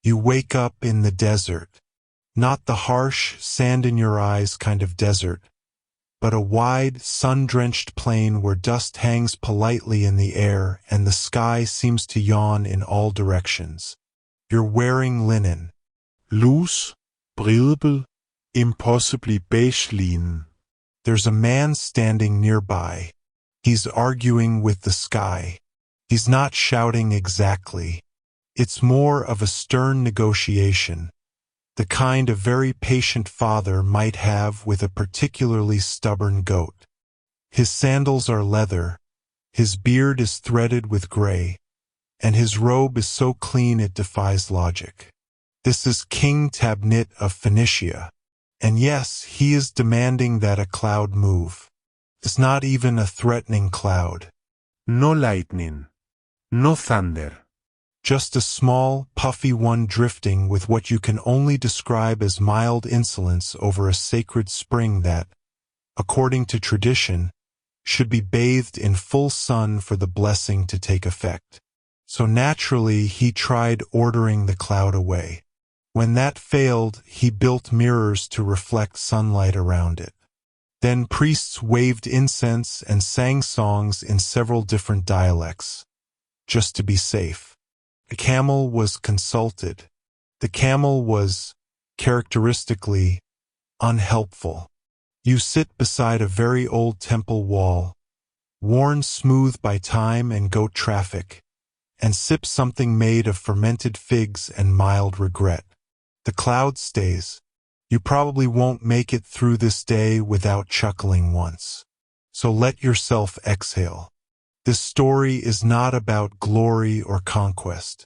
You wake up in the desert. Not the harsh, sand-in-your-eyes kind of desert, but a wide, sun-drenched plain where dust hangs politely in the air and the sky seems to yawn in all directions. You're wearing linen. Loose, breathable, impossibly beige linen. There's a man standing nearby. He's arguing with the sky. He's not shouting exactly. It's more of a stern negotiation, the kind a very patient father might have with a particularly stubborn goat. His sandals are leather, his beard is threaded with gray, and his robe is so clean it defies logic. This is King Tabnit of Phoenicia, and yes, he is demanding that a cloud move. It's not even a threatening cloud. No lightning, no thunder. Just a small, puffy one drifting with what you can only describe as mild insolence over a sacred spring that, according to tradition, should be bathed in full sun for the blessing to take effect. So naturally, he tried ordering the cloud away. When that failed, he built mirrors to reflect sunlight around it. Then priests waved incense and sang songs in several different dialects, just to be safe. The camel was consulted. The camel was, characteristically, unhelpful. You sit beside a very old temple wall, worn smooth by time and goat traffic, and sip something made of fermented figs and mild regret. The cloud stays. You probably won't make it through this day without chuckling once. So let yourself exhale. This story is not about glory or conquest.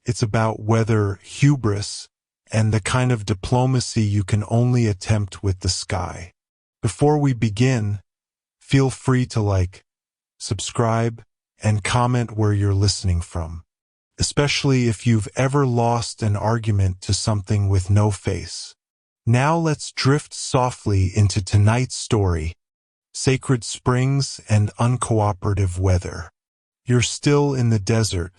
It's about weather, hubris, and the kind of diplomacy you can only attempt with the sky. Before we begin, feel free to like, subscribe, and comment where you're listening from, especially if you've ever lost an argument to something with no face. Now let's drift softly into tonight's story, Sacred Springs and Uncooperative Weather. You're still in the desert,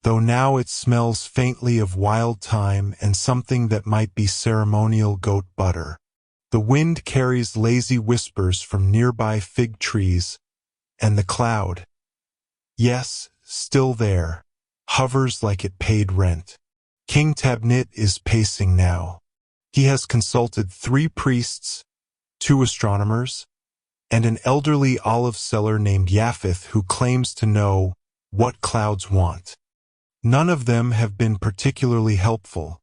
though now it smells faintly of wild thyme and something that might be ceremonial goat butter. The wind carries lazy whispers from nearby fig trees, and the cloud, yes, still there, hovers like it paid rent. King Tabnit is pacing now. He has consulted 3 priests, 2 astronomers, and an elderly olive seller named Japheth who claims to know what clouds want. None of them have been particularly helpful,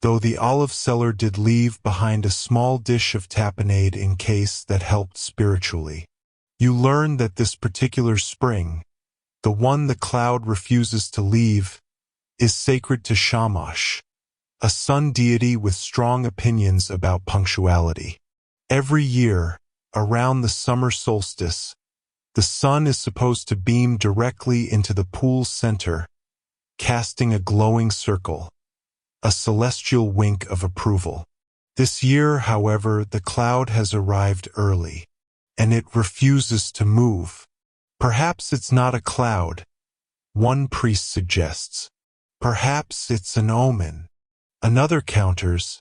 though the olive seller did leave behind a small dish of tapenade in case that helped spiritually. You learn that this particular spring, the one the cloud refuses to leave, is sacred to Shamash, a sun deity with strong opinions about punctuality. Every year, around the summer solstice, the sun is supposed to beam directly into the pool's center, casting a glowing circle, a celestial wink of approval. This year, however, the cloud has arrived early, and it refuses to move. Perhaps it's not a cloud, one priest suggests. Perhaps it's an omen. Another counters,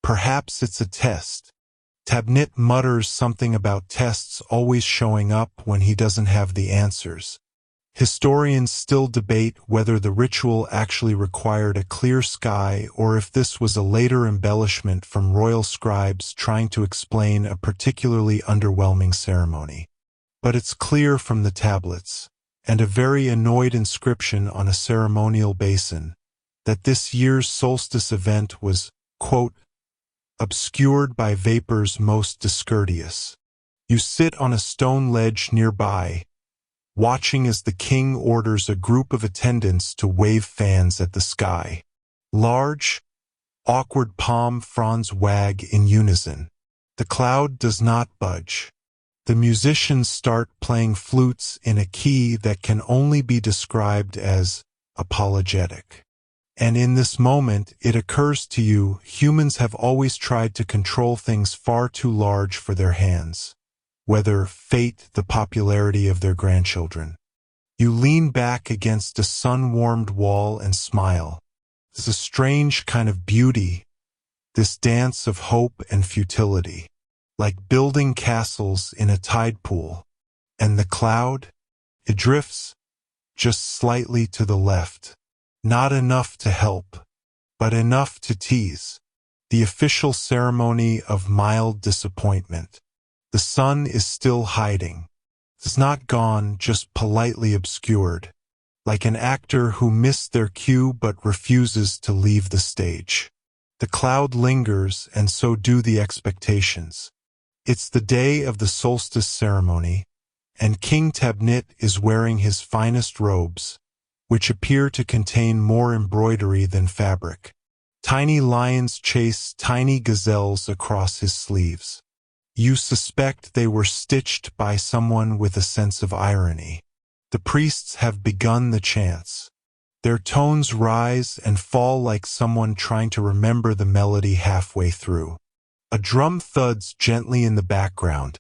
perhaps it's a test. Tabnit mutters something about tests always showing up when he doesn't have the answers. Historians still debate whether the ritual actually required a clear sky or if this was a later embellishment from royal scribes trying to explain a particularly underwhelming ceremony. But it's clear from the tablets, and a very annoyed inscription on a ceremonial basin, that this year's solstice event was, quote, obscured by vapors most discourteous. You sit on a stone ledge nearby, watching as the king orders a group of attendants to wave fans at the sky. Large, awkward palm fronds wag in unison. The cloud does not budge. The musicians start playing flutes in a key that can only be described as apologetic. And in this moment, it occurs to you, humans have always tried to control things far too large for their hands, whether fate, the popularity of their grandchildren. You lean back against a sun-warmed wall and smile. There's a strange kind of beauty, this dance of hope and futility, like building castles in a tide pool. And the cloud? It drifts, just slightly to the left. Not enough to help, but enough to tease. The official ceremony of mild disappointment. The sun is still hiding. It's not gone, just politely obscured, like an actor who missed their cue but refuses to leave the stage. The cloud lingers, and so do the expectations. It's the day of the solstice ceremony, and King Tabnit is wearing his finest robes, which appear to contain more embroidery than fabric. Tiny lions chase tiny gazelles across his sleeves. You suspect they were stitched by someone with a sense of irony. The priests have begun the chants. Their tones rise and fall like someone trying to remember the melody halfway through. A drum thuds gently in the background,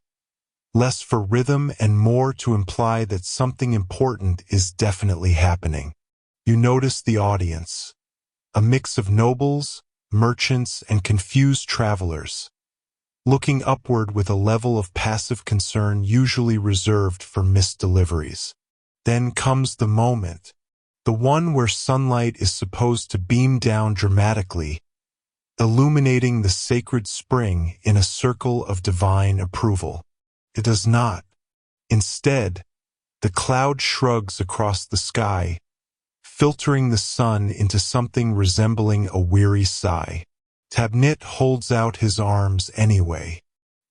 less for rhythm and more to imply that something important is definitely happening. You notice the audience, a mix of nobles, merchants, and confused travelers, looking upward with a level of passive concern usually reserved for missed deliveries. Then comes the moment, the one where sunlight is supposed to beam down dramatically, illuminating the sacred spring in a circle of divine approval. It does not. Instead, the cloud shrugs across the sky, filtering the sun into something resembling a weary sigh. Tabnit holds out his arms anyway.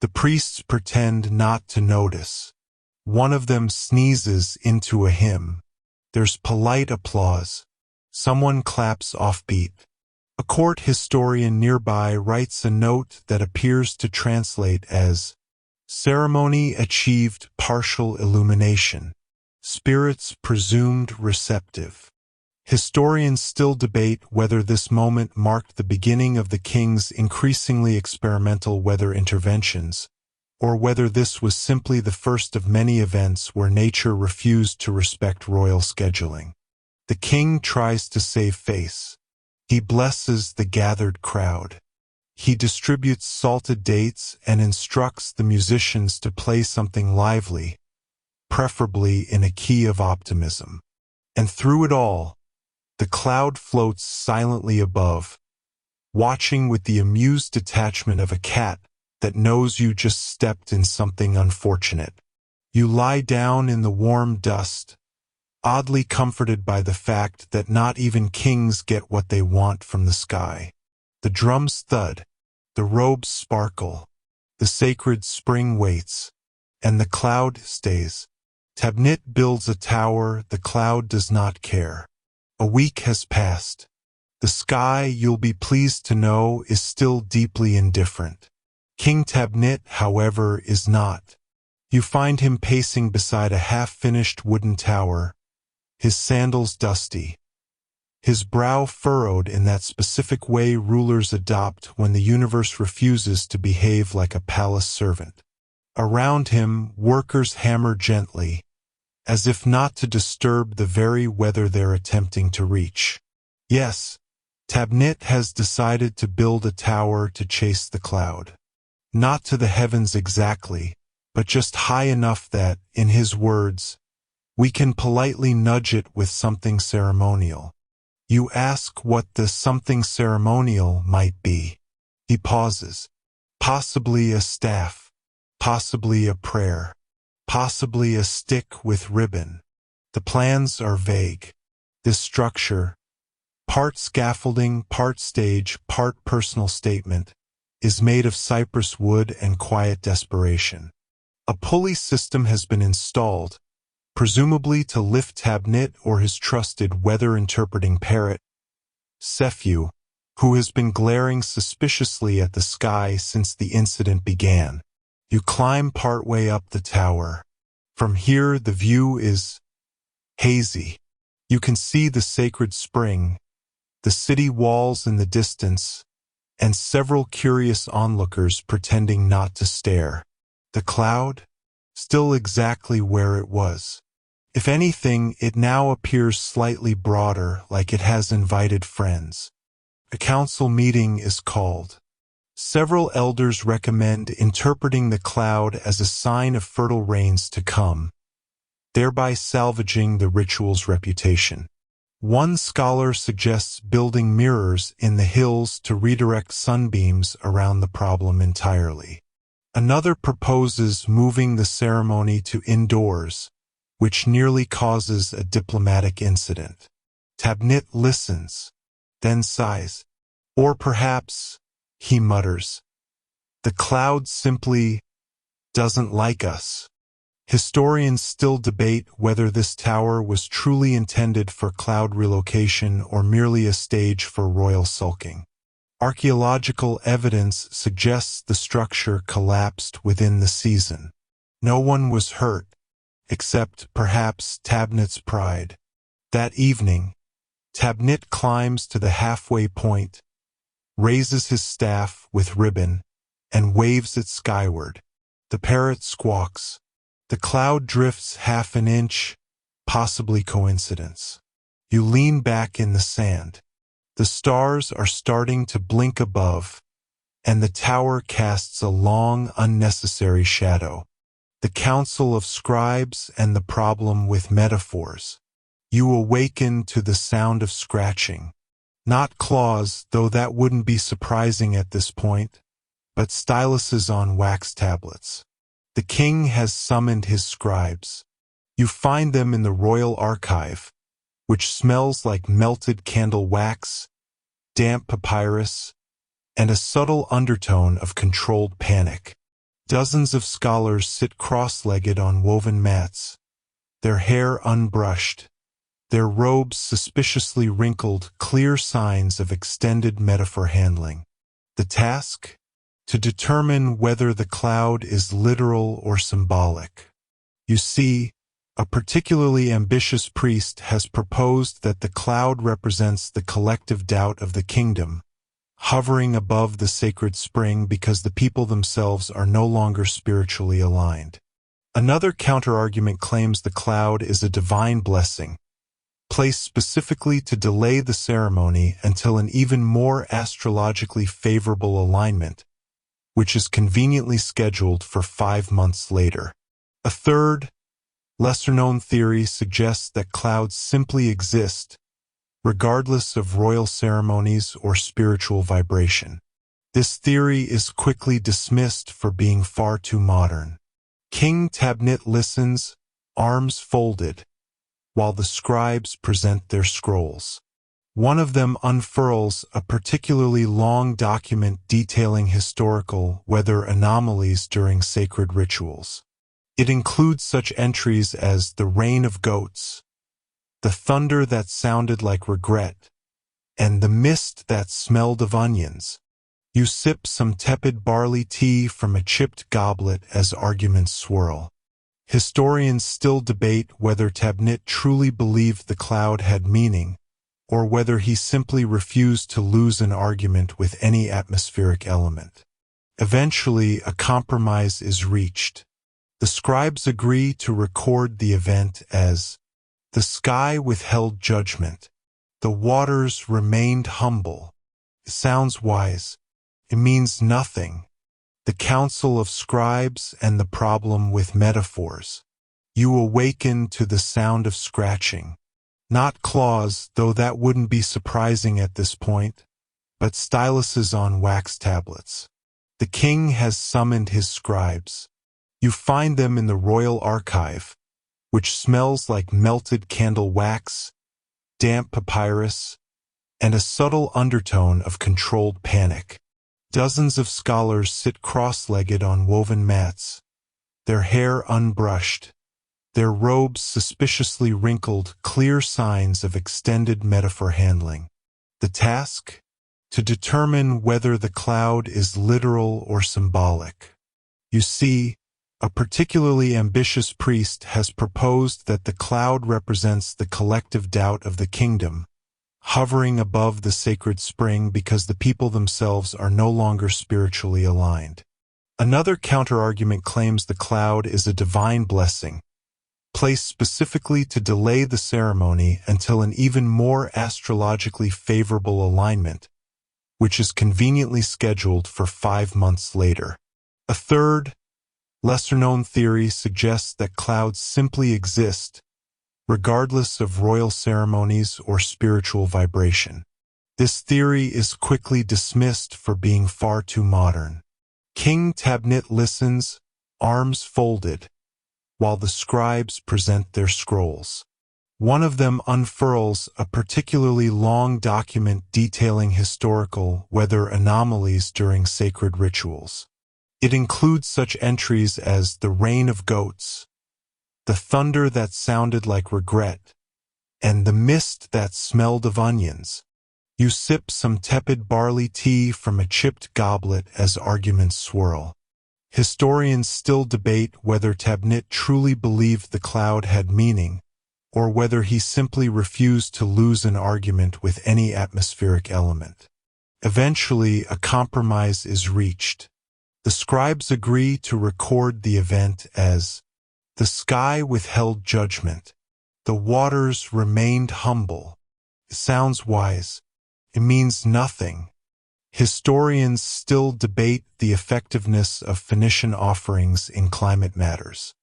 The priests pretend not to notice. One of them sneezes into a hymn. There's polite applause. Someone claps offbeat. A court historian nearby writes a note that appears to translate as, "Ceremony achieved partial illumination. Spirits presumed receptive." Historians still debate whether this moment marked the beginning of the king's increasingly experimental weather interventions, or whether this was simply the first of many events where nature refused to respect royal scheduling. The king tries to save face. He blesses the gathered crowd. He distributes salted dates and instructs the musicians to play something lively, preferably in a key of optimism. And through it all, the cloud floats silently above, watching with the amused detachment of a cat that knows you just stepped in something unfortunate. You lie down in the warm dust, oddly comforted by the fact that not even kings get what they want from the sky. The drums thud, the robes sparkle, the sacred spring waits, and the cloud stays. Tabnit builds a tower, the cloud does not care. A week has passed. The sky, you'll be pleased to know, is still deeply indifferent. King Tabnit, however, is not. You find him pacing beside a half-finished wooden tower, his sandals dusty, his brow furrowed in that specific way rulers adopt when the universe refuses to behave like a palace servant. Around him, workers hammer gently, as if not to disturb the very weather they're attempting to reach. Yes, Tabnit has decided to build a tower to chase the cloud. Not to the heavens exactly, but just high enough that, in his words, we can politely nudge it with something ceremonial. You ask what the something ceremonial might be. He pauses. Possibly a staff. Possibly a prayer. Possibly a stick with ribbon. The plans are vague. This structure, part scaffolding, part stage, part personal statement, is made of cypress wood and quiet desperation. A pulley system has been installed, presumably to lift Tabnit or his trusted weather-interpreting parrot, Sephew, who has been glaring suspiciously at the sky since the incident began. You climb partway up the tower. From here, the view is hazy. You can see the sacred spring, the city walls in the distance, and several curious onlookers pretending not to stare. The cloud? Still exactly where it was. If anything, it now appears slightly broader, like it has invited friends. A council meeting is called. Several elders recommend interpreting the cloud as a sign of fertile rains to come, thereby salvaging the ritual's reputation. One scholar suggests building mirrors in the hills to redirect sunbeams around the problem entirely. Another proposes moving the ceremony to indoors, which nearly causes a diplomatic incident. Tabnit listens, then sighs. Or perhaps, he mutters, the cloud simply doesn't like us. Historians still debate whether this tower was truly intended for cloud relocation or merely a stage for royal sulking. Archaeological evidence suggests the structure collapsed within the season. No one was hurt, except perhaps Tabnit's pride. That evening, Tabnit climbs to the halfway point, raises his staff with ribbon, and waves it skyward. The parrot squawks. The cloud drifts half an inch, possibly coincidence. You lean back in the sand. The stars are starting to blink above, and the tower casts a long, unnecessary shadow. The council of scribes and the problem with metaphors. You awaken to the sound of scratching. Not claws, though that wouldn't be surprising at this point, but styluses on wax tablets. The king has summoned his scribes. You find them in the royal archive, which smells like melted candle wax, damp papyrus, and a subtle undertone of controlled panic. Dozens of scholars sit cross-legged on woven mats, their hair unbrushed, their robes suspiciously wrinkled, clear signs of extended metaphor handling. The task? To determine whether the cloud is literal or symbolic. You see, a particularly ambitious priest has proposed that the cloud represents the collective doubt of the kingdom, hovering above the sacred spring because the people themselves are no longer spiritually aligned. Another counterargument claims the cloud is a divine blessing, placed specifically to delay the ceremony until an even more astrologically favorable alignment, which is conveniently scheduled for 5 months later. A third, lesser-known theory suggests that clouds simply exist, regardless of royal ceremonies or spiritual vibration. This theory is quickly dismissed for being far too modern. King Tabnit listens, arms folded, while the scribes present their scrolls. One of them unfurls a particularly long document detailing historical weather anomalies during sacred rituals. It includes such entries as the rain of goats, the thunder that sounded like regret, and the mist that smelled of onions. You sip some tepid barley tea from a chipped goblet as arguments swirl. Historians still debate whether Tabnit truly believed the cloud had meaning, or whether he simply refused to lose an argument with any atmospheric element. Eventually, a compromise is reached. The scribes agree to record the event as, "The sky withheld judgment. The waters remained humble." It sounds wise. It means nothing. The council of scribes and the problem with metaphors. You awaken to the sound of scratching. Not claws, though that wouldn't be surprising at this point, but styluses on wax tablets. The king has summoned his scribes. You find them in the royal archive, which smells like melted candle wax, damp papyrus, and a subtle undertone of controlled panic. Dozens of scholars sit cross-legged on woven mats, their hair unbrushed, their robes suspiciously wrinkled, clear signs of extended metaphor handling. The task? To determine whether the cloud is literal or symbolic. You see, a particularly ambitious priest has proposed that the cloud represents the collective doubt of the kingdom, hovering above the sacred spring because the people themselves are no longer spiritually aligned. Another counterargument claims the cloud is a divine blessing, placed specifically to delay the ceremony until an even more astrologically favorable alignment, which is conveniently scheduled for 5 months later. A third, lesser-known theory suggests that clouds simply exist, regardless of royal ceremonies or spiritual vibration. This theory is quickly dismissed for being far too modern. King Tabnit listens, arms folded, while the scribes present their scrolls. One of them unfurls a particularly long document detailing historical weather anomalies during sacred rituals. It includes such entries as the rain of goats, the thunder that sounded like regret, and the mist that smelled of onions. You sip some tepid barley tea from a chipped goblet as arguments swirl. Historians still debate whether Tabnit truly believed the cloud had meaning, or whether he simply refused to lose an argument with any atmospheric element. Eventually, a compromise is reached. The scribes agree to record the event as, "The sky withheld judgment. The waters remained humble." It sounds wise. It means nothing. Historians still debate the effectiveness of Phoenician offerings in climate matters.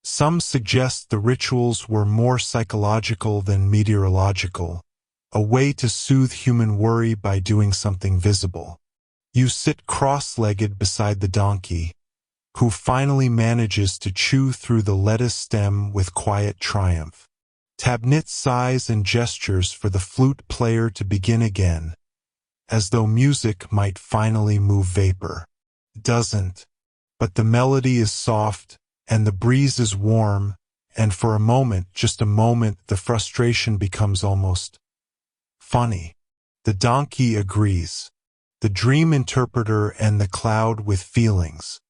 Some suggest the rituals were more psychological than meteorological, a way to soothe human worry by doing something visible. You sit cross-legged beside the donkey, who finally manages to chew through the lettuce stem with quiet triumph. Tabnit sighs and gestures for the flute player to begin again, as though music might finally move vapor. It doesn't, but the melody is soft, and the breeze is warm, and for a moment, just a moment, the frustration becomes almost funny. The donkey agrees. The dream interpreter and the cloud with feelings.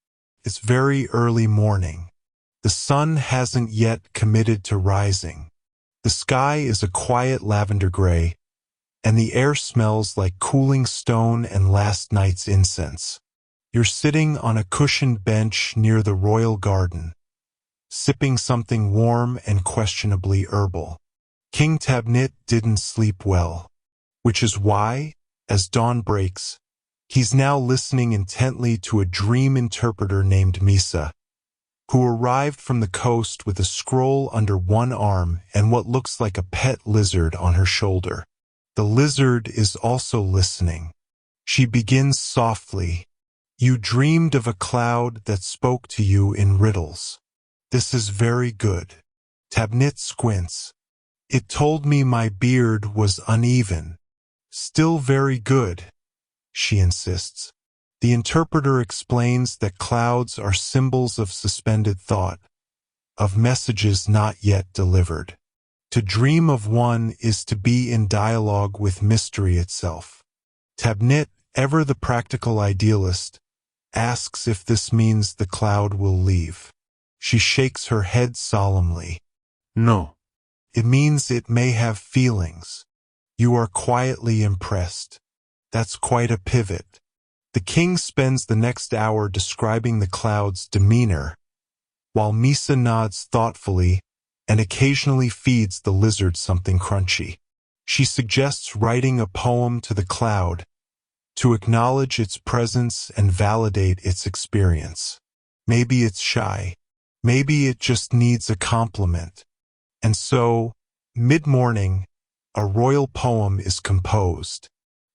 It's very early morning. The sun hasn't yet committed to rising. The sky is a quiet lavender gray, and the air smells like cooling stone and last night's incense. You're sitting on a cushioned bench near the royal garden, sipping something warm and questionably herbal. King Tabnit didn't sleep well, which is why, as dawn breaks, he's now listening intently to a dream interpreter named Misa, who arrived from the coast with a scroll under one arm and what looks like a pet lizard on her shoulder. The lizard is also listening. She begins softly. "You dreamed of a cloud that spoke to you in riddles. This is very good." Tabnit squints. "It told me my beard was uneven." "Still very good," she insists. The interpreter explains that clouds are symbols of suspended thought, of messages not yet delivered. To dream of one is to be in dialogue with mystery itself. Tabnit, ever the practical idealist, asks if this means the cloud will leave. She shakes her head solemnly. "No. It means it may have feelings. You are quietly impressed. That's quite a pivot." The king spends the next hour describing the cloud's demeanor, while Misa nods thoughtfully and occasionally feeds the lizard something crunchy. She suggests writing a poem to the cloud to acknowledge its presence and validate its experience. Maybe it's shy. Maybe it just needs a compliment. And so, mid-morning, a royal poem is composed.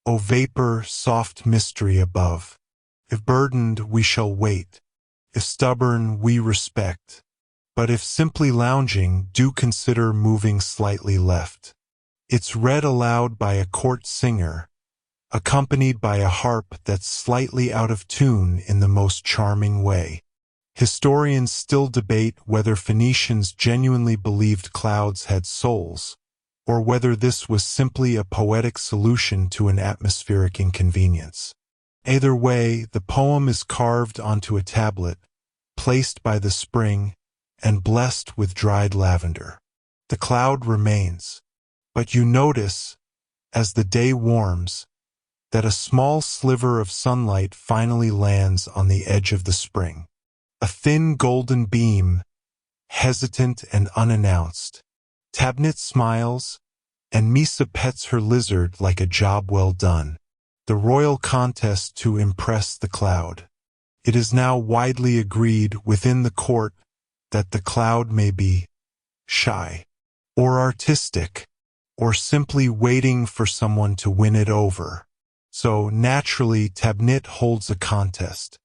"O vapor, soft mystery above. If burdened, we shall wait. If stubborn, we respect. But if simply lounging, do consider moving slightly left." It's read aloud by a court singer, accompanied by a harp that's slightly out of tune in the most charming way. Historians still debate whether Phoenicians genuinely believed clouds had souls, or whether this was simply a poetic solution to an atmospheric inconvenience. Either way, the poem is carved onto a tablet, placed by the spring, and blessed with dried lavender. The cloud remains, but you notice, as the day warms, that a small sliver of sunlight finally lands on the edge of the spring. A thin golden beam, hesitant and unannounced. Tabnit smiles, and Misa pets her lizard like a job well done. the royal contest to impress the cloud. It is now widely agreed within the court that the cloud may be shy, or artistic, or simply waiting for someone to win it over. So naturally Tabnit holds a contest.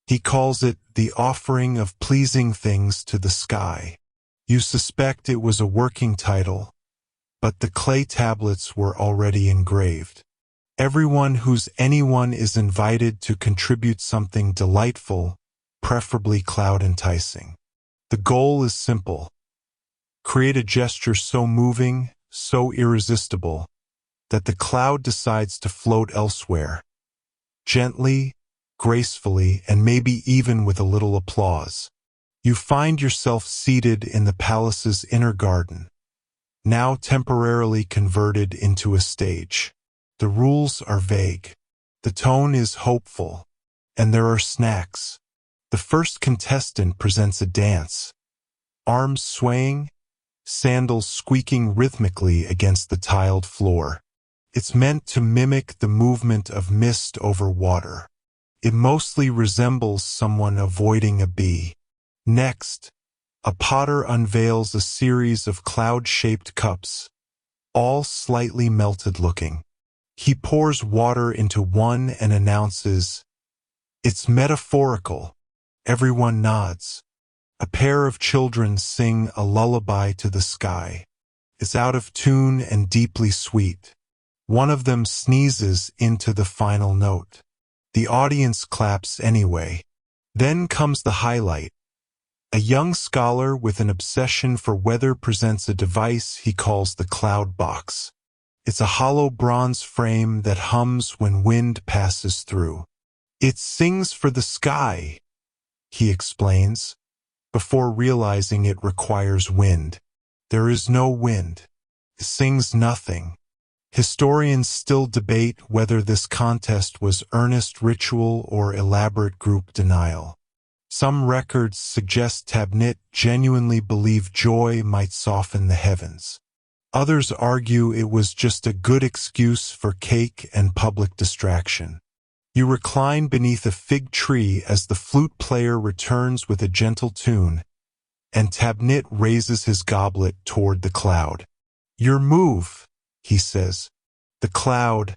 He calls it the offering of pleasing things to the sky. You suspect it was a working title, but the clay tablets were already engraved. Everyone who's anyone is invited to contribute something delightful, preferably cloud enticing. The goal is simple. Create a gesture so moving, so irresistible, that the cloud decides to float elsewhere. Gently, gracefully, and maybe even with a little applause. You find yourself seated in the palace's inner garden, now temporarily converted into a stage. The rules are vague. The tone is hopeful, and there are snacks. The first contestant presents a dance. Arms swaying, sandals squeaking rhythmically against the tiled floor. It's meant to mimic the movement of mist over water. It mostly resembles someone avoiding a bee. Next, a potter unveils a series of cloud-shaped cups, all slightly melted looking. He pours water into one and announces, "It's metaphorical." Everyone nods. A pair of children sing a lullaby to the sky. It's out of tune and deeply sweet. One of them sneezes into the final note. The audience claps anyway. Then comes the highlight. A young scholar with an obsession for weather presents a device he calls the cloud box. It's a hollow bronze frame that hums when wind passes through. "It sings for the sky," he explains, before realizing it requires wind. There is no wind. It sings nothing. Historians still debate whether this contest was earnest ritual or elaborate group denial. Some records suggest Tabnit genuinely believed joy might soften the heavens. Others argue it was just a good excuse for cake and public distraction. You recline beneath a fig tree as the flute player returns with a gentle tune, and Tabnit raises his goblet toward the cloud. "Your move," he says. The cloud,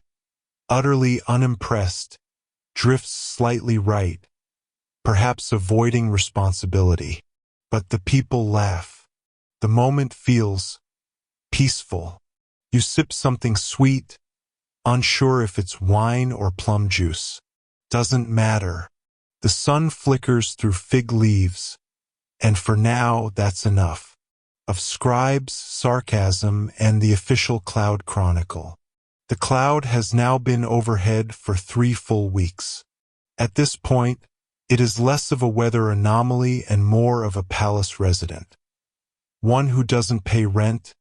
utterly unimpressed, drifts slightly right, perhaps avoiding responsibility. But the people laugh. The moment feels peaceful. You sip something sweet, unsure if it's wine or plum juice. Doesn't matter. The sun flickers through fig leaves, and for now that's enough. Of scribes, sarcasm, and the official cloud chronicle. The cloud has now been overhead for 3 full weeks. At this point, it is less of a weather anomaly and more of a palace resident. One who doesn't pay rent,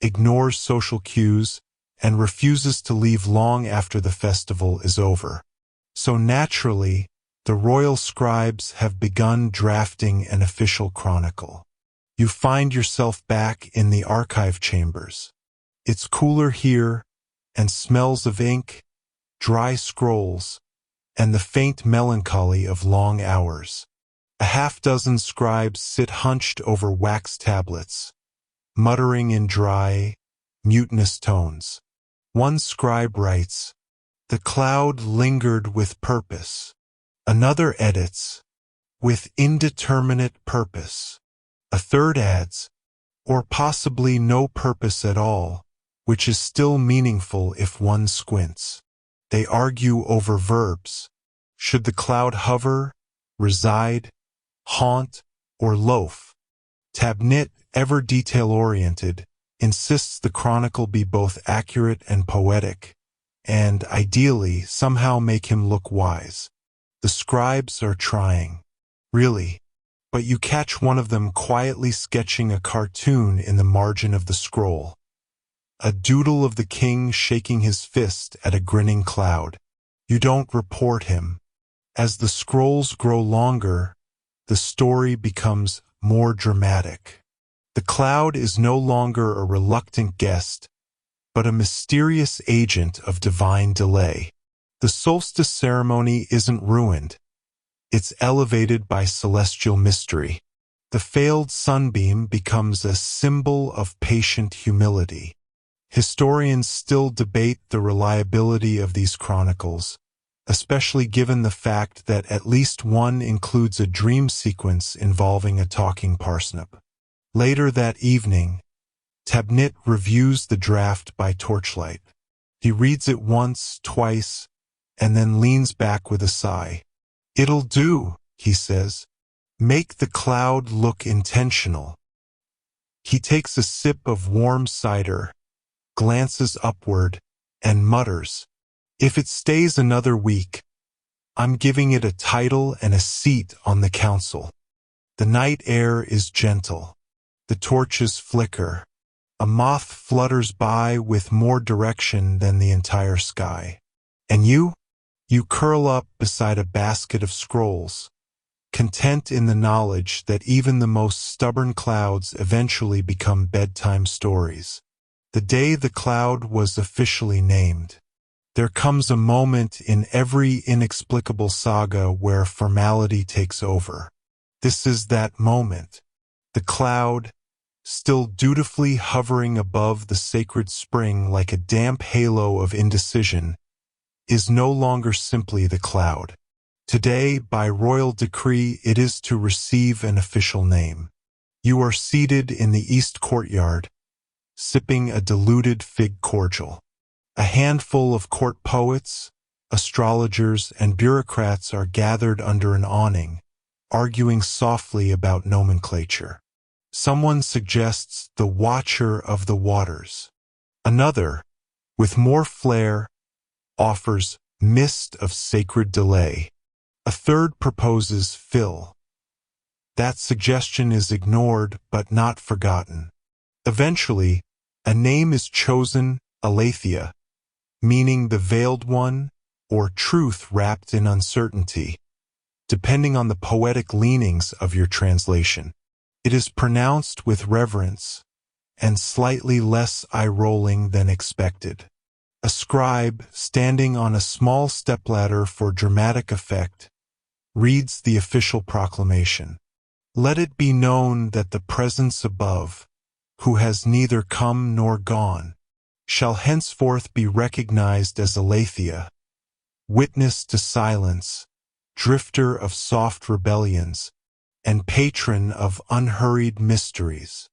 ignores social cues, and refuses to leave long after the festival is over. So naturally, the royal scribes have begun drafting an official chronicle. You find yourself back in the archive chambers. It's cooler here, and smells of ink, dry scrolls, and the faint melancholy of long hours. A half-dozen scribes sit hunched over wax tablets, muttering in dry, mutinous tones. One scribe writes, "The cloud lingered with purpose." Another edits, "with indeterminate purpose." A third adds, "or possibly no purpose at all," which is still meaningful if one squints. They argue over verbs. Should the cloud hover, reside, haunt, or loaf? Tabnit, ever detail-oriented, insists the chronicle be both accurate and poetic, and, ideally, somehow make him look wise. The scribes are trying. Really. But you catch one of them quietly sketching a cartoon in the margin of the scroll. A doodle of the king shaking his fist at a grinning cloud. You don't report him. As the scrolls grow longer, the story becomes more dramatic. The cloud is no longer a reluctant guest, but a mysterious agent of divine delay. The solstice ceremony isn't ruined. It's elevated by celestial mystery. The failed sunbeam becomes a symbol of patient humility. Historians still debate the reliability of these chronicles, especially given the fact that at least one includes a dream sequence involving a talking parsnip. Later that evening, Tabnit reviews the draft by torchlight. He reads it once, twice, and then leans back with a sigh. "It'll do," he says. "Make the cloud look intentional." He takes a sip of warm cider, glances upward, and mutters, "If it stays another week, I'm giving it a title and a seat on the council." The night air is gentle. The torches flicker. A moth flutters by with more direction than the entire sky. And you curl up beside a basket of scrolls, content in the knowledge that even the most stubborn clouds eventually become bedtime stories. The day the cloud was officially named. There comes a moment in every inexplicable saga where formality takes over. This is that moment. The cloud, still dutifully hovering above the sacred spring like a damp halo of indecision, is no longer simply the cloud. Today, by royal decree, it is to receive an official name. You are seated in the East Courtyard, sipping a diluted fig cordial. A handful of court poets, astrologers, and bureaucrats are gathered under an awning, arguing softly about nomenclature. Someone suggests the Watcher of the Waters. Another, with more flair, offers Mist of Sacred Delay. A third proposes Phil. That suggestion is ignored but not forgotten. Eventually, a name is chosen, Aletheia, meaning the veiled one or truth wrapped in uncertainty, depending on the poetic leanings of your translation. It is pronounced with reverence and slightly less eye-rolling than expected. A scribe, standing on a small stepladder for dramatic effect, reads the official proclamation. "Let it be known that the presence above, who has neither come nor gone, shall henceforth be recognized as Aletheia, witness to silence, drifter of soft rebellions, and patron of unhurried mysteries."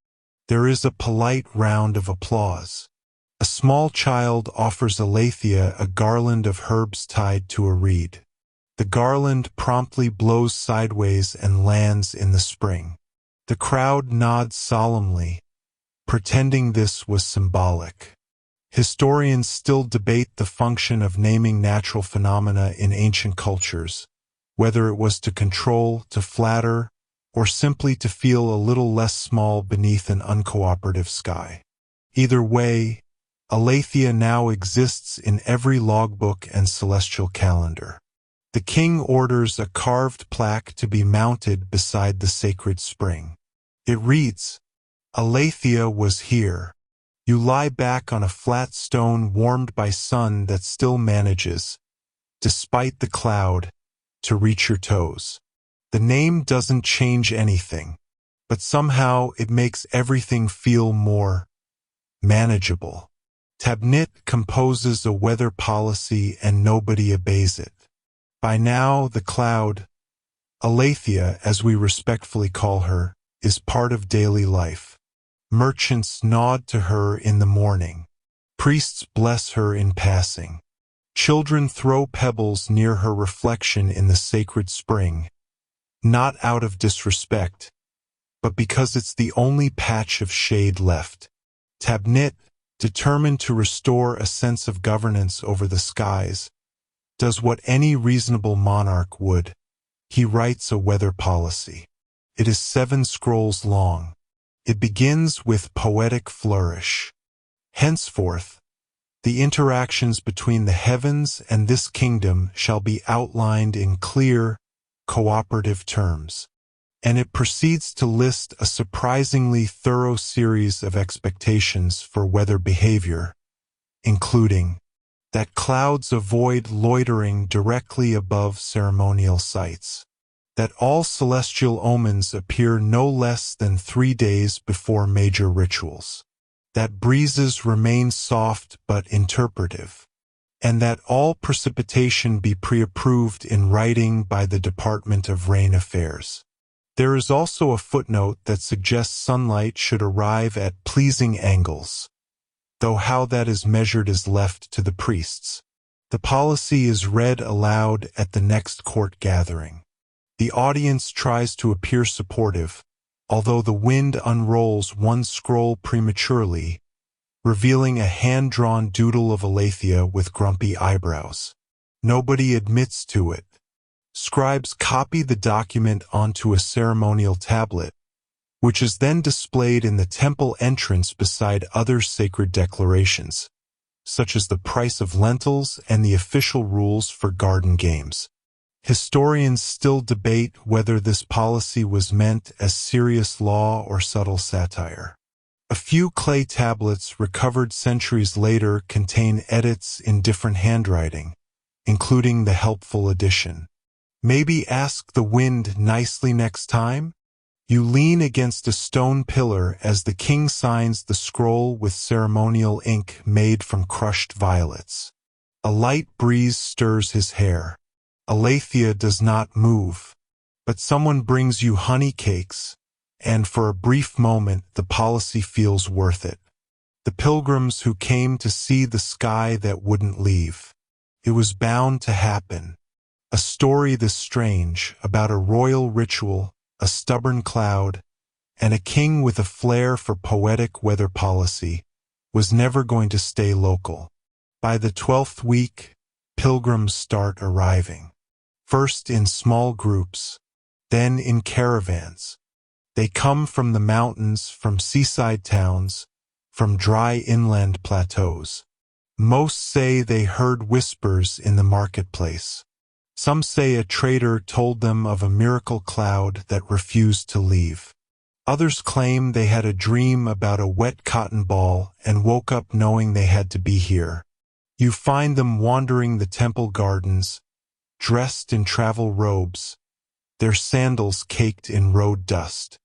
There is a polite round of applause. A small child offers Aletheia a garland of herbs tied to a reed. The garland promptly blows sideways and lands in the spring. The crowd nods solemnly, pretending this was symbolic. Historians still debate the function of naming natural phenomena in ancient cultures, whether it was to control, to flatter, or simply to feel a little less small beneath an uncooperative sky. Either way, Aletheia now exists in every logbook and celestial calendar. The king orders a carved plaque to be mounted beside the sacred spring. It reads, "Aletheia was here. You lie back on a flat stone warmed by sun that still manages, despite the cloud, to reach your toes." The name doesn't change anything, but somehow it makes everything feel more manageable. Tabnit composes a weather policy and nobody obeys it. By now, the cloud, Aletheia as we respectfully call her, is part of daily life. Merchants nod to her in the morning. Priests bless her in passing. Children throw pebbles near her reflection in the sacred spring, not out of disrespect, but because it's the only patch of shade left. Tabnit, determined to restore a sense of governance over the skies, does what any reasonable monarch would. He writes a weather policy. It is 7 scrolls long. It begins with poetic flourish. Henceforth, the interactions between the heavens and this kingdom shall be outlined in clear, cooperative terms. And it proceeds to list a surprisingly thorough series of expectations for weather behavior, including that clouds avoid loitering directly above ceremonial sites, that all celestial omens appear no less than 3 days before major rituals, that breezes remain soft but interpretive, and that all precipitation be pre-approved in writing by the Department of Rain Affairs. There is also a footnote that suggests sunlight should arrive at pleasing angles, though how that is measured is left to the priests. The policy is read aloud at the next court gathering. The audience tries to appear supportive, although the wind unrolls one scroll prematurely, revealing a hand-drawn doodle of Aletheia with grumpy eyebrows. Nobody admits to it. Scribes copy the document onto a ceremonial tablet, which is then displayed in the temple entrance beside other sacred declarations, such as the price of lentils and the official rules for garden games. Historians still debate whether this policy was meant as serious law or subtle satire. A few clay tablets recovered centuries later contain edits in different handwriting, including the helpful addition. Maybe ask the wind nicely next time? You lean against a stone pillar as the king signs the scroll with ceremonial ink made from crushed violets. A light breeze stirs his hair. Aletheia does not move, but someone brings you honey cakes, and for a brief moment the policy feels worth it. The pilgrims who came to see the sky that wouldn't leave. It was bound to happen. A story this strange about a royal ritual, a stubborn cloud, and a king with a flair for poetic weather policy was never going to stay local. By the 12th week, pilgrims start arriving. First in small groups, then in caravans. They come from the mountains, from seaside towns, from dry inland plateaus. Most say they heard whispers in the marketplace. Some say a trader told them of a miracle cloud that refused to leave. Others claim they had a dream about a wet cotton ball and woke up knowing they had to be here. You find them wandering the temple gardens, dressed in travel robes, their sandals caked in road dust.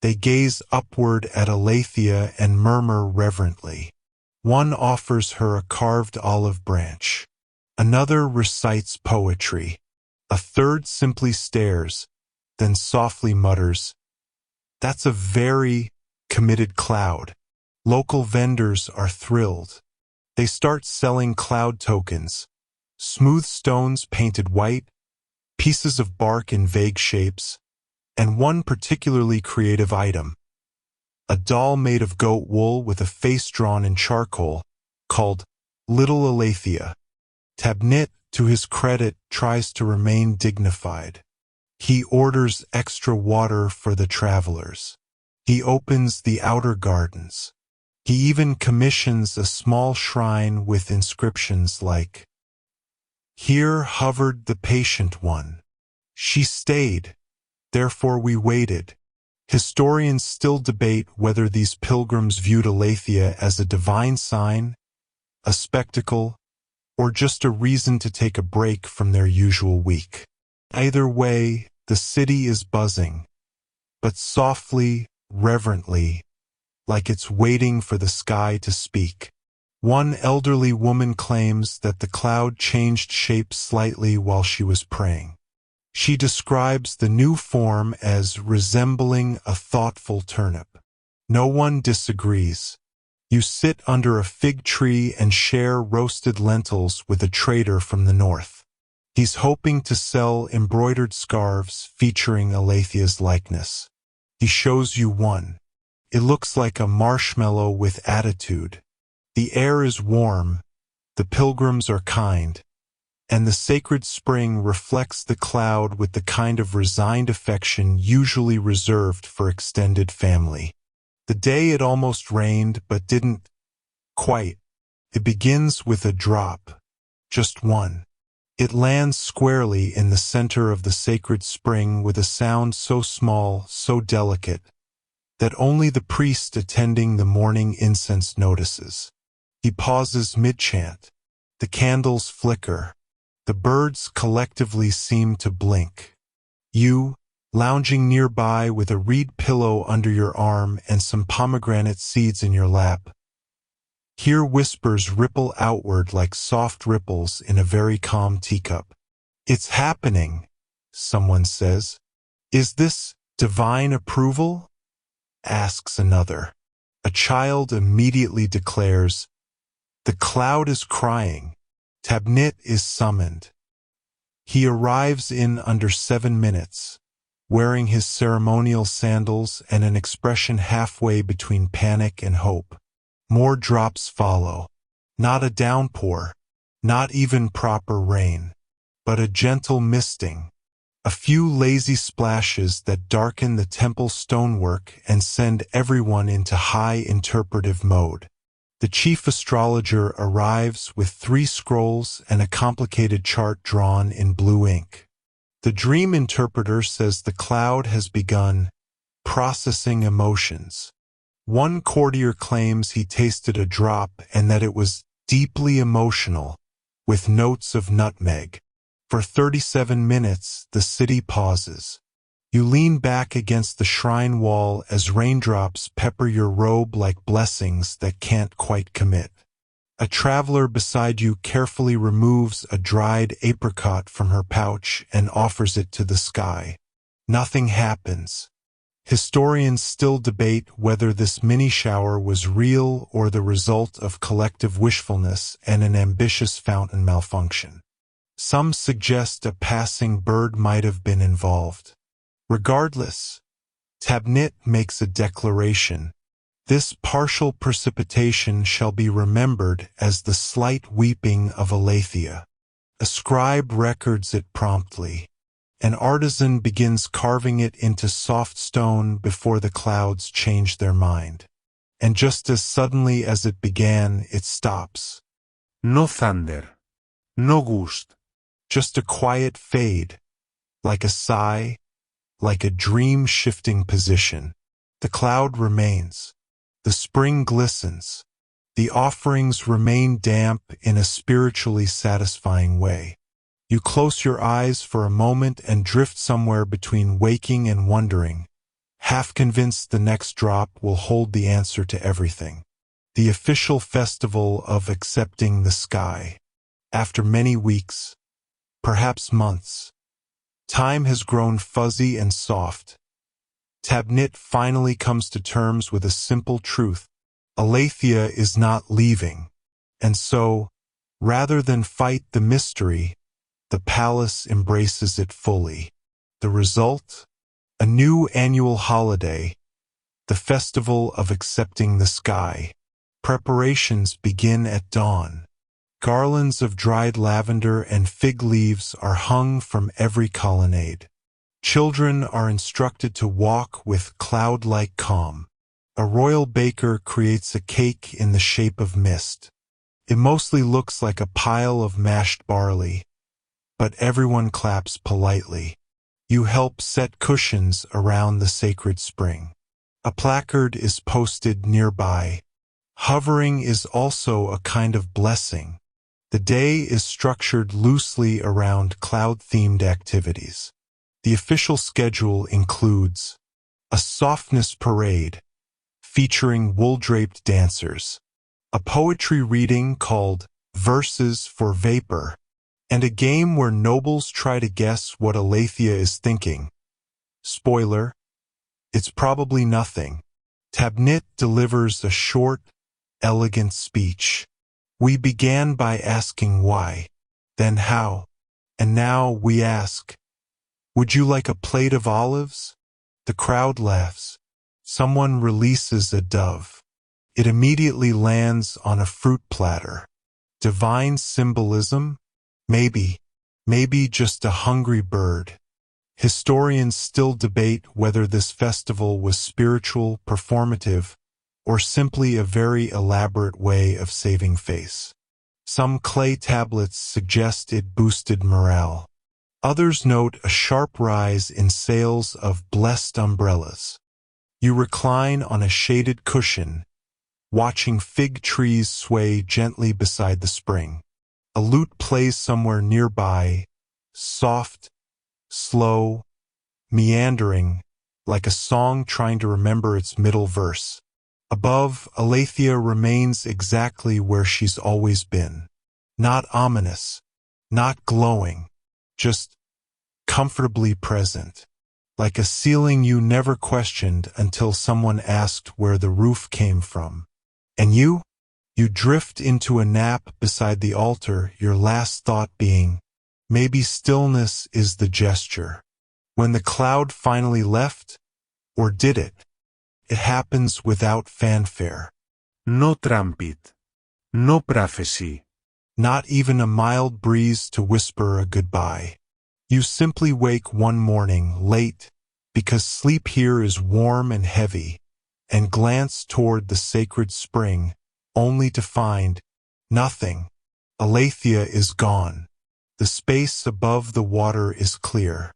They gaze upward at Aletheia and murmur reverently. One offers her a carved olive branch. Another recites poetry. A third simply stares, then softly mutters, "That's a very committed cloud." Local vendors are thrilled. They start selling cloud tokens, smooth stones painted white, pieces of bark in vague shapes, and one particularly creative item, a doll made of goat wool with a face drawn in charcoal, called Little Aletheia. Tabnit, to his credit, tries to remain dignified. He orders extra water for the travelers. He opens the outer gardens. He even commissions a small shrine with inscriptions like, "Here hovered the patient one. She stayed, therefore we waited." Historians still debate whether these pilgrims viewed Aletheia as a divine sign, a spectacle, or just a reason to take a break from their usual week. Either way, the city is buzzing, but softly, reverently, like it's waiting for the sky to speak. One elderly woman claims that the cloud changed shape slightly while she was praying. She describes the new form as resembling a thoughtful turnip. No one disagrees. You sit under a fig tree and share roasted lentils with a trader from the north. He's hoping to sell embroidered scarves featuring Aletheia's likeness. He shows you one. It looks like a marshmallow with attitude. The air is warm, the pilgrims are kind, and the sacred spring reflects the cloud with the kind of resigned affection usually reserved for extended family. The day it almost rained but didn't quite. It begins with a drop, just one. It lands squarely in the center of the sacred spring with a sound so small, so delicate, that only the priest attending the morning incense notices. He pauses mid-chant. The candles flicker. The birds collectively seem to blink. You, lounging nearby with a reed pillow under your arm and some pomegranate seeds in your lap, hear whispers ripple outward like soft ripples in a very calm teacup. "It's happening," someone says. "Is this divine approval?" asks another. A child immediately declares, "The cloud is crying. Tabnit is summoned." He arrives in under 7 minutes, wearing his ceremonial sandals and an expression halfway between panic and hope. More drops follow. Not a downpour, not even proper rain, but a gentle misting. A few lazy splashes that darken the temple stonework and send everyone into high interpretive mode. The chief astrologer arrives with 3 scrolls and a complicated chart drawn in blue ink. The dream interpreter says the cloud has begun processing emotions. One courtier claims he tasted a drop and that it was deeply emotional, with notes of nutmeg. For 37 minutes, the city pauses. You lean back against the shrine wall as raindrops pepper your robe like blessings that can't quite commit. A traveler beside you carefully removes a dried apricot from her pouch and offers it to the sky. Nothing happens. Historians still debate whether this mini-shower was real or the result of collective wishfulness and an ambitious fountain malfunction. Some suggest a passing bird might have been involved. Regardless, Tabnit makes a declaration. This partial precipitation shall be remembered as the slight weeping of Aletheia. A scribe records it promptly. An artisan begins carving it into soft stone before the clouds change their mind. And just as suddenly as it began, it stops. No thunder. No gust. Just a quiet fade, like a sigh, like a dream shifting position. The cloud remains. The spring glistens. The offerings remain damp in a spiritually satisfying way. You close your eyes for a moment and drift somewhere between waking and wondering, half convinced the next drop will hold the answer to everything. The official festival of accepting the sky. After many weeks, perhaps months, time has grown fuzzy and soft. Tabnit finally comes to terms with a simple truth. Aletheia is not leaving. And so, rather than fight the mystery, the palace embraces it fully. The result? A new annual holiday, the festival of accepting the sky. Preparations begin at dawn. Garlands of dried lavender and fig leaves are hung from every colonnade. Children are instructed to walk with cloud-like calm. A royal baker creates a cake in the shape of mist. It mostly looks like a pile of mashed barley, but everyone claps politely. You help set cushions around the sacred spring. A placard is posted nearby. Hovering is also a kind of blessing. The day is structured loosely around cloud-themed activities. The official schedule includes a softness parade featuring wool-draped dancers, a poetry reading called Verses for Vapor, and a game where nobles try to guess what Aletheia is thinking. Spoiler, it's probably nothing. Tabnit delivers a short, elegant speech. We began by asking why, then how, and now we ask, would you like a plate of olives? The crowd laughs. Someone releases a dove. It immediately lands on a fruit platter. Divine symbolism? Maybe just a hungry bird. Historians still debate whether this festival was spiritual, performative, or simply a very elaborate way of saving face. Some clay tablets suggest it boosted morale. Others note a sharp rise in sales of blessed umbrellas. You recline on a shaded cushion, watching fig trees sway gently beside the spring. A lute plays somewhere nearby, soft, slow, meandering, like a song trying to remember its middle verse. Above, Aletheia remains exactly where she's always been. Not ominous, not glowing, just comfortably present. Like a ceiling you never questioned until someone asked where the roof came from. And you drift into a nap beside the altar, your last thought being, maybe stillness is the gesture. When the cloud finally left, or did it? It happens without fanfare. No trumpet, no prophecy. Not even a mild breeze to whisper a goodbye. You simply wake one morning late, because sleep here is warm and heavy, and glance toward the sacred spring, only to find nothing. Aletheia is gone. The space above the water is clear,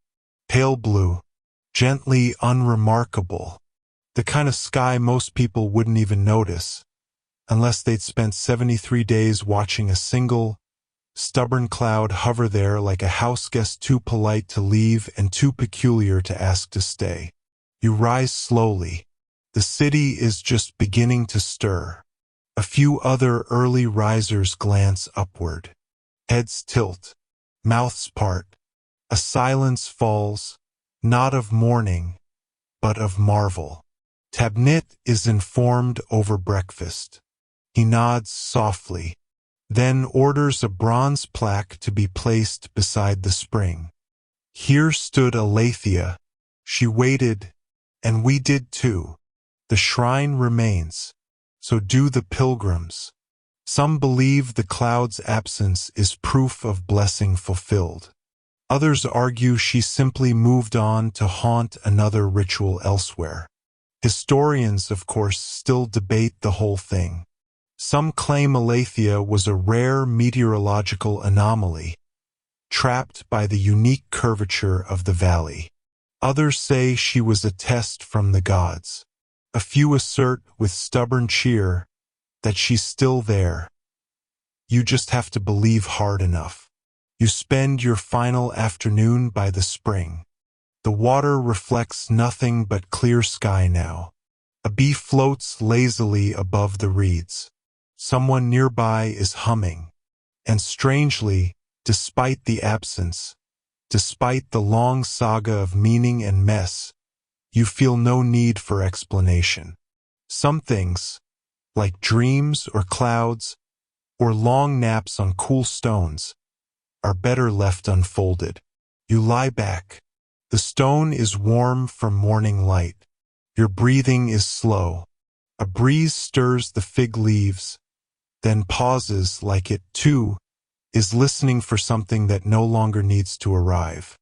pale blue, gently unremarkable. The kind of sky most people wouldn't even notice, unless they'd spent 73 days watching a single, stubborn cloud hover there like a house guest too polite to leave and too peculiar to ask to stay. You rise slowly. The city is just beginning to stir. A few other early risers glance upward. Heads tilt. Mouths part. A silence falls, not of mourning, but of marvel. Tabnit is informed over breakfast. He nods softly, then orders a bronze plaque to be placed beside the spring. Here stood Aletheia. She waited, and we did too. The shrine remains, so do the pilgrims. Some believe the cloud's absence is proof of blessing fulfilled. Others argue she simply moved on to haunt another ritual elsewhere. Historians, of course, still debate the whole thing. Some claim Aletheia was a rare meteorological anomaly, trapped by the unique curvature of the valley. Others say she was a test from the gods. A few assert with stubborn cheer that she's still there. You just have to believe hard enough. You spend your final afternoon by the spring. The water reflects nothing but clear sky now. A bee floats lazily above the reeds. Someone nearby is humming. And strangely, despite the absence, despite the long saga of meaning and mess, you feel no need for explanation. Some things, like dreams or clouds, or long naps on cool stones, are better left unfolded. You lie back. The stone is warm from morning light. Your breathing is slow. A breeze stirs the fig leaves, then pauses like it, too, is listening for something that no longer needs to arrive.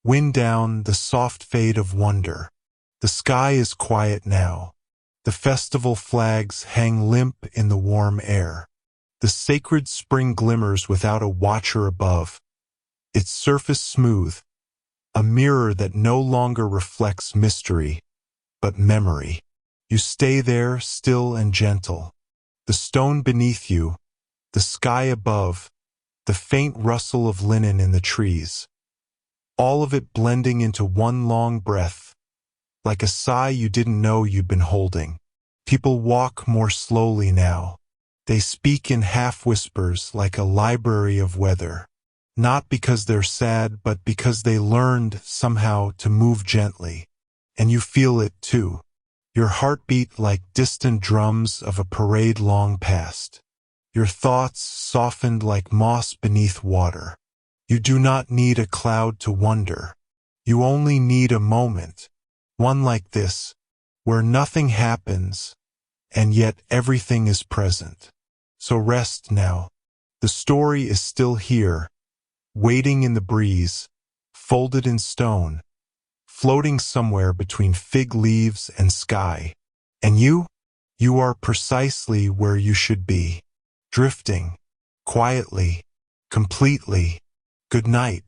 Wind down, the soft fade of wonder. The sky is quiet now. The festival flags hang limp in the warm air. The sacred spring glimmers without a watcher above, its surface smooth, a mirror that no longer reflects mystery, but memory. You stay there, still and gentle. The stone beneath you, the sky above, the faint rustle of linen in the trees. All of it blending into one long breath, like a sigh you didn't know you'd been holding. People walk more slowly now. They speak in half-whispers like a library of weather. Not because they're sad, but because they learned, somehow, to move gently. And you feel it, too. Your heartbeat like distant drums of a parade long past. Your thoughts softened like moss beneath water. You do not need a cloud to wonder. You only need a moment. One like this, where nothing happens, and yet everything is present. So rest now. The story is still here, waiting in the breeze, folded in stone, floating somewhere between fig leaves and sky. And you are precisely where you should be, drifting, quietly, completely. Good night.